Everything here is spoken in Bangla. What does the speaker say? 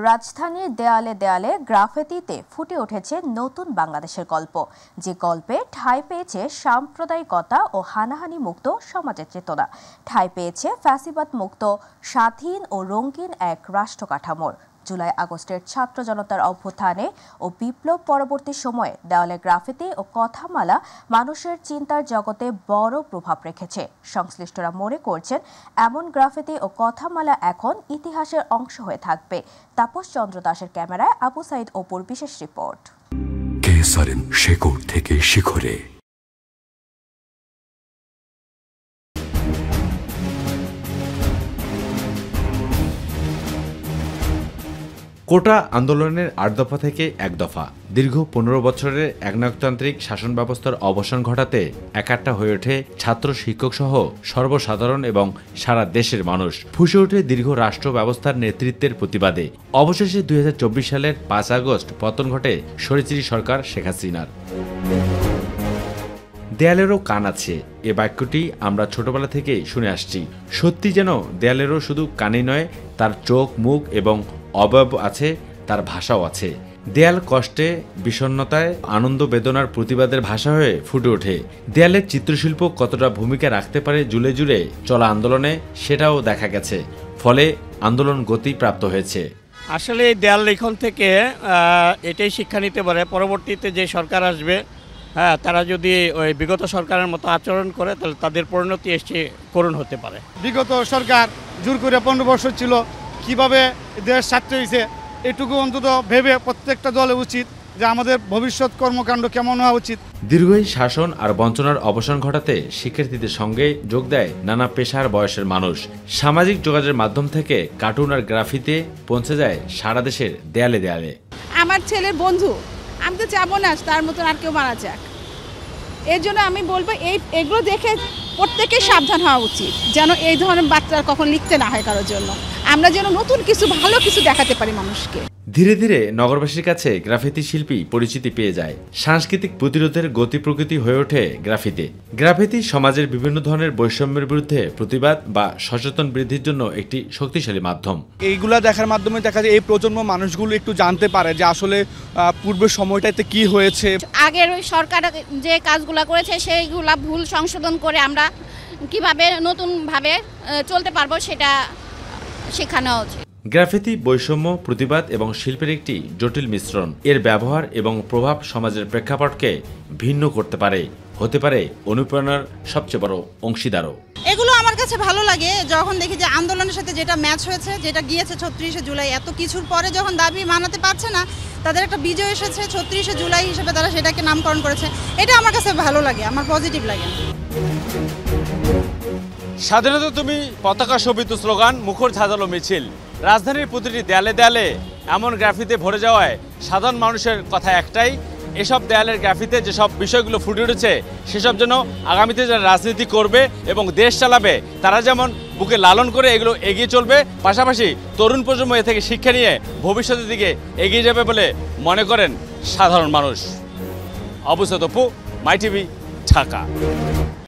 রাজধানীর দেয়ালে দেয়ালে গ্রাফিতিতে ফুটে উঠেছে নতুন বাংলাদেশের গল্প, যে গল্পে ঠাঁই পেয়েছে সাম্প্রদায়িকতা ও হানাহানি মুক্ত সমাজের চেতনা, ঠাঁই পেয়েছে ফ্যাসিবাদ মুক্ত স্বাধীন ও রঙিন এক রাষ্ট্র কাঠামোর। জুলাই আগস্টের ছাত্র জনতার অভ্যুত্থানে ও বিপ্লব পরবর্তী সময়ে দেওয়ালে গ্রাফিতি ও কথামালা মানুষের চিন্তার জগতে বড় প্রভাব রেখেছে। সংশ্লিষ্টরা মনে করছেন এমন গ্রাফিতি ও কথামালা এখন ইতিহাসের অংশ হয়ে থাকবে। তাপস চন্দ্র দাসের ক্যামেরায় আবু সাইদ অপুর বিশেষ রিপোর্ট। শেকড় থেকে শিখরে। কোটা আন্দোলনের ৮ দফা থেকে ১ দফা, দীর্ঘ ১৫ বছরের একনায়কতান্ত্রিক শাসন ব্যবস্থার অবসান ঘটাতে একাট্টা হয়ে ওঠে ছাত্র শিক্ষক সহ সর্বসাধারণ এবং সারা দেশের মানুষ। ফুঁসে ওঠে দীর্ঘ রাষ্ট্র ব্যবস্থার নেতৃত্বের প্রতিবাদে। অবশেষে ২০২৪ সালের ৫ আগস্ট পতন ঘটে স্বৈরাচারী সরকার শেখ হাসিনার। দেয়ালেরও কান আছে, এ বাক্যটি আমরা ছোটবেলা থেকেই শুনে আসছি। সত্যি যেন দেয়ালেরও শুধু কানই নয়, তার চোখ, মুখ এবং অবয়ব আছে, তার ভাষাও আছে। দেয়াল কষ্টে, বিষণ্ণতায়, আনন্দ বেদনার প্রতিবাদের ভাষা হয়ে ফুটে ওঠে। দেয়ালের চিত্রশিল্প কতটা ভূমিকা রাখতে পারে জুড়ে জুড়ে চলা আন্দোলনে, সেটাও দেখা গেছে। ফলে আন্দোলন গতি প্রাপ্ত হয়েছে। আসলে এই দেয়াল লিখন থেকে এটাই শিক্ষা নিতে পারে, পরবর্তীতে যে সরকার আসবে তারা যদি ওই বিগত সরকারের মতো আচরণ করে তাহলে তাদের পরিণতি এসে করুণ হতে পারে। বিগত সরকার জোর করে ১৫ বছর ছিল, কিভাবে দেশ ছাত্র হয়েছে এটুকু অন্তত ভেবে প্রত্যেকটা দলের উচিত যে আমাদের ভবিষ্যৎ কর্মকাণ্ড কেমন হওয়া উচিত। দীর্ঘই শাসন আর বঞ্চনার অবসান ঘটাতে শিক্ষার্থীদের সঙ্গে যোগ দেয় নানা পেশার বয়সের মানুষ। সামাজিক যোগাযোগের মাধ্যম থেকে কার্টুন আর গ্রাফিতে পৌঁছে যায় সারা দেশের দেয়ালে দেয়ালে। আমার ছেলের বন্ধু, আমি তো চাবো না তার মতন আর কেউ মারা যাক। এর জন্য আমি বলবো এগুলো দেখে প্রত্যেকে সাবধান হওয়া উচিত, যেন এই ধরনের বাচ্চারা কখন লিখতে না হয় কারোর জন্য। আমরা যেন নতুন কিছু, ভালো কিছু দেখাতে পারি মানুষকে। ধীরে ধীরে নগরবাসীর কাছে গ্রাফিতি শিল্পী পরিচিতি পেয়ে যায়। সাংস্কৃতিক প্রতিরোধের গতি প্রকৃতি হয়ে ওঠে গ্রাফিতি। গ্রাফিতি সমাজের বিভিন্ন ধরনের বৈষম্যের বিরুদ্ধে প্রতিবাদ বা সচেতন বৃদ্ধির জন্য একটি শক্তিশালী মাধ্যম। এইগুলা দেখার মাধ্যমে দেখা যায় এই প্রজন্ম মানুষগুলো একটু জানতে পারে যে আসলে পূর্বের সময়টাতে কি হয়েছে। আগের ওই সরকার যে কাজগুলো করেছে সেইগুলা ভুল সংশোধন করে আমরা কিভাবে নতুনভাবে চলতে পারবো সেটা শেখানো উচিত। গ্রাফিতি বৈষম্য, প্রতিবাদ এবং শিল্পের একটি জটিল মিশ্রণ। এর ব্যবহার এবং প্রভাব সমাজের প্রেক্ষাপটকে ভিন্ন করতে পারে, হতে পারে অনুপ্রেরণার সবচেয়ে বড় অংশীদারও। এগুলো আমার কাছে ভালো লাগে যখন দেখি যে আন্দোলনের সাথে যেটা ম্যাচ হয়েছে, যেটা গিয়েছে ৩৬শে জুলাই, এত কিছুর পরে যখন দাবি মানাতে পারছে না, তাদের একটা বিজয় এসেছে ৩৬শে জুলাই হিসেবে, তারা সেটাকে নামকরণ করেছে। এটা আমার কাছে ভালো লাগে, আমার পজিটিভ লাগে। স্বাধীনতা তুমি পতাকা শোভিত স্লোগান, মুখর ঝাঁঝালো মিছিল। রাজধানীর প্রতিটি দেয়ালে দেয়ালে এমন গ্রাফিতে ভরে যাওয়ায় সাধারণ মানুষের কথা একটাই, এসব দেয়ালের গ্রাফিতে যেসব বিষয়গুলো ফুটে উঠেছে সেসব যেন আগামীতে যারা রাজনীতি করবে এবং দেশ চালাবে তারা যেমন বুকে লালন করে এগুলো এগিয়ে চলবে, পাশাপাশি তরুণ প্রজন্ম এ থেকে শিক্ষা নিয়ে ভবিষ্যতের দিকে এগিয়ে যাবে বলে মনে করেন সাধারণ মানুষ। আবু সাইদ অপু, মাই টিভি, ঢাকা।